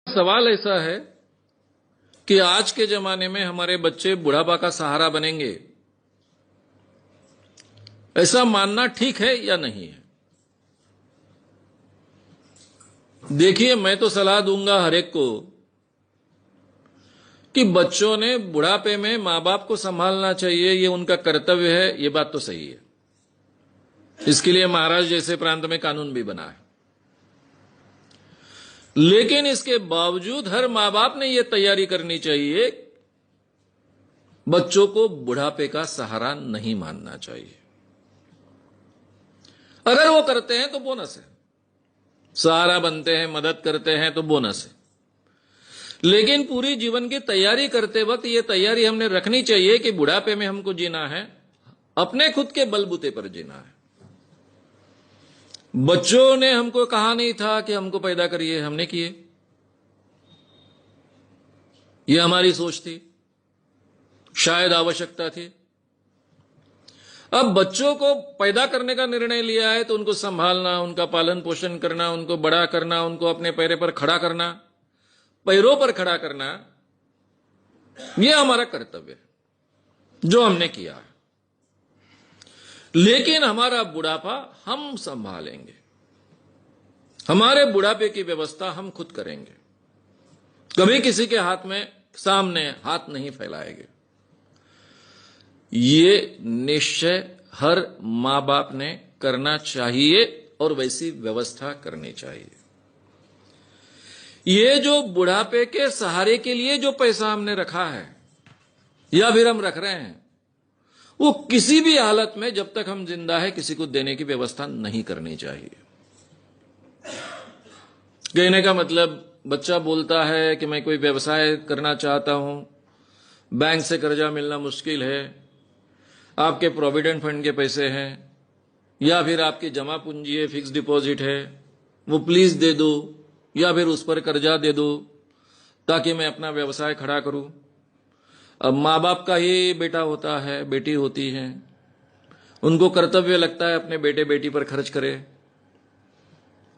सवाल ऐसा है कि आज के जमाने में हमारे बच्चे बुढ़ापा का सहारा बनेंगे, ऐसा मानना ठीक है या नहीं है? देखिए, मैं तो सलाह दूंगा हर एक को कि बच्चों ने बुढ़ापे में मां बाप को संभालना चाहिए, ये उनका कर्तव्य है। ये बात तो सही है। इसके लिए महाराष्ट्र जैसे प्रांत में कानून भी बना है। लेकिन इसके बावजूद हर मां बाप ने यह तैयारी करनी चाहिए, बच्चों को बुढ़ापे का सहारा नहीं मानना चाहिए। अगर वो करते हैं तो बोनस है, सहारा बनते हैं, मदद करते हैं तो बोनस है। लेकिन पूरी जीवन की तैयारी करते वक्त यह तैयारी हमने रखनी चाहिए कि बुढ़ापे में हमको जीना है, अपने खुद के बलबूते पर जीना है। बच्चों ने हमको कहा नहीं था कि हमको पैदा करिए, हमने किए। यह हमारी सोच थी, शायद आवश्यकता थी। अब बच्चों को पैदा करने का निर्णय लिया है तो उनको संभालना, उनका पालन पोषण करना, उनको बड़ा करना, उनको अपने पैरों पर खड़ा करना, यह हमारा कर्तव्य है जो हमने किया है। लेकिन हमारा बुढ़ापा हम संभालेंगे, हमारे बुढ़ापे की व्यवस्था हम खुद करेंगे, कभी किसी के हाथ में सामने हाथ नहीं फैलाएंगे। ये निश्चय हर मां बाप ने करना चाहिए और वैसी व्यवस्था करनी चाहिए। ये जो बुढ़ापे के सहारे के लिए जो पैसा हमने रखा है या फिर हम रख रहे हैं, वो किसी भी हालत में जब तक हम जिंदा है किसी को देने की व्यवस्था नहीं करनी चाहिए। कहने का मतलब, बच्चा बोलता है कि मैं कोई व्यवसाय करना चाहता हूं, बैंक से कर्जा मिलना मुश्किल है, आपके प्रोविडेंट फंड के पैसे हैं या फिर आपकी जमा पूंजी है, फिक्स डिपॉजिट है, वो प्लीज दे दो या फिर उस पर कर्जा दे दो ताकि मैं अपना व्यवसाय खड़ा करूं। अब मां बाप का ही बेटा होता है, बेटी होती है, उनको कर्तव्य लगता है अपने बेटे बेटी पर खर्च करे,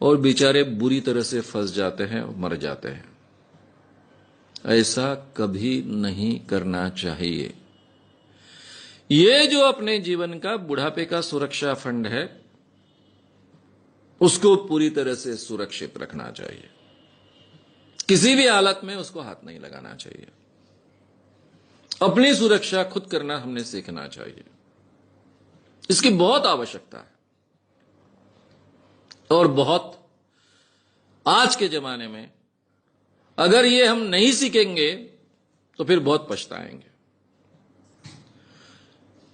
और बेचारे बुरी तरह से फंस जाते हैं और मर जाते हैं। ऐसा कभी नहीं करना चाहिए। ये जो अपने जीवन का बुढ़ापे का सुरक्षा फंड है, उसको पूरी तरह से सुरक्षित रखना चाहिए। किसी भी हालत में उसको हाथ नहीं लगाना चाहिए। अपनी सुरक्षा खुद करना हमने सीखना चाहिए। इसकी बहुत आवश्यकता है और बहुत, आज के जमाने में अगर ये हम नहीं सीखेंगे तो फिर बहुत पछताएंगे,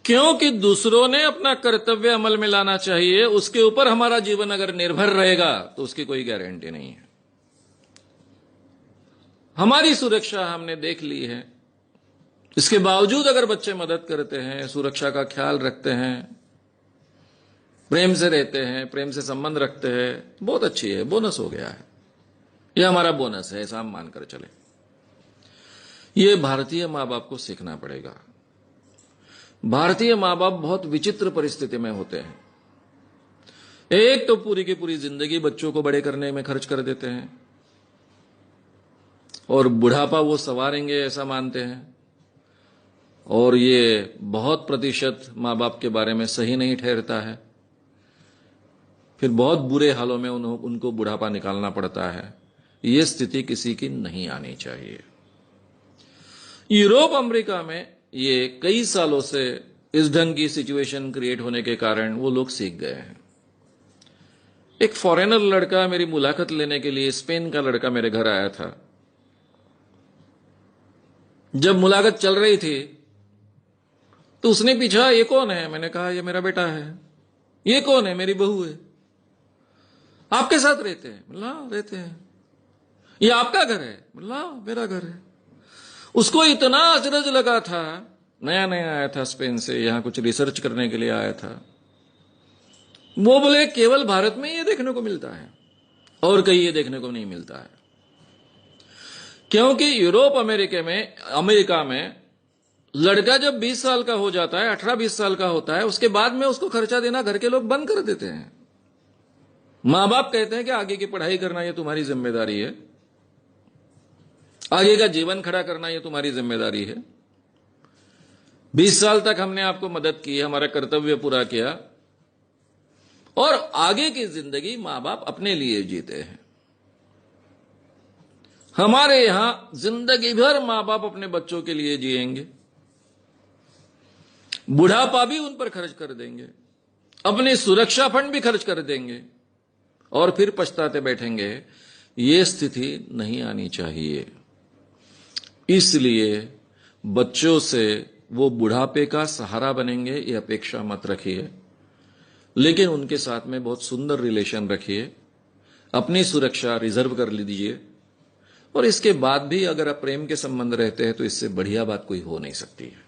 क्योंकि दूसरों ने अपना कर्तव्य अमल में लाना चाहिए, उसके ऊपर हमारा जीवन अगर निर्भर रहेगा तो उसकी कोई गारंटी नहीं है। हमारी सुरक्षा हमने देख ली है, इसके बावजूद अगर बच्चे मदद करते हैं, सुरक्षा का ख्याल रखते हैं, प्रेम से रहते हैं, प्रेम से संबंध रखते हैं, बहुत अच्छी है, बोनस हो गया है। यह हमारा बोनस है, ऐसा हम मानकर चले। यह भारतीय मां बाप को सीखना पड़ेगा। भारतीय मां बाप बहुत विचित्र परिस्थिति में होते हैं। एक तो पूरी की पूरी जिंदगी बच्चों को बड़े करने में खर्च कर देते हैं और बुढ़ापा वो संवारेंगे ऐसा मानते हैं, और ये बहुत प्रतिशत मां बाप के बारे में सही नहीं ठहरता है। फिर बहुत बुरे हालों में उनको बुढ़ापा निकालना पड़ता है। ये स्थिति किसी की नहीं आनी चाहिए। यूरोप अमेरिका में ये कई सालों से इस ढंग की सिचुएशन क्रिएट होने के कारण वो लोग सीख गए हैं। एक फॉरेनर लड़का मेरी मुलाकात लेने के लिए, स्पेन का लड़का मेरे घर आया था। जब मुलाकात चल रही थी तो उसने पूछा, ये कौन है? मैंने कहा, ये मेरा बेटा है। ये कौन है? मेरी बहू है। आपके साथ रहते हैं? बोला, रहते हैं। ये आपका घर है? बोला, मेरा घर है। उसको इतना अचरज लगा था, नया नया आया था स्पेन से, यहां कुछ रिसर्च करने के लिए आया था। वो बोले, केवल भारत में ये देखने को मिलता है और कहीं ये देखने को नहीं मिलता है, क्योंकि यूरोप अमेरिका में लड़का जब 20 साल का हो जाता है, 18-20 साल का होता है, उसके बाद में उसको खर्चा देना घर के लोग बंद कर देते हैं। मां बाप कहते हैं कि आगे की पढ़ाई करना ये तुम्हारी जिम्मेदारी है, आगे का जीवन खड़ा करना ये तुम्हारी जिम्मेदारी है। 20 साल तक हमने आपको मदद की, हमारा कर्तव्य पूरा किया, और आगे की जिंदगी मां बाप अपने लिए जीते हैं। हमारे यहां जिंदगी भर मां बाप अपने बच्चों के लिए जिएंगे, बुढ़ापा भी उन पर खर्च कर देंगे, अपनी सुरक्षा फंड भी खर्च कर देंगे, और फिर पछताते बैठेंगे। ये स्थिति नहीं आनी चाहिए। इसलिए बच्चों से वो बुढ़ापे का सहारा बनेंगे ये अपेक्षा मत रखिए, लेकिन उनके साथ में बहुत सुंदर रिलेशन रखिए, अपनी सुरक्षा रिजर्व कर लीजिए, और इसके बाद भी अगर आप प्रेम के संबंध रहते हैं तो इससे बढ़िया बात कोई हो नहीं सकती है।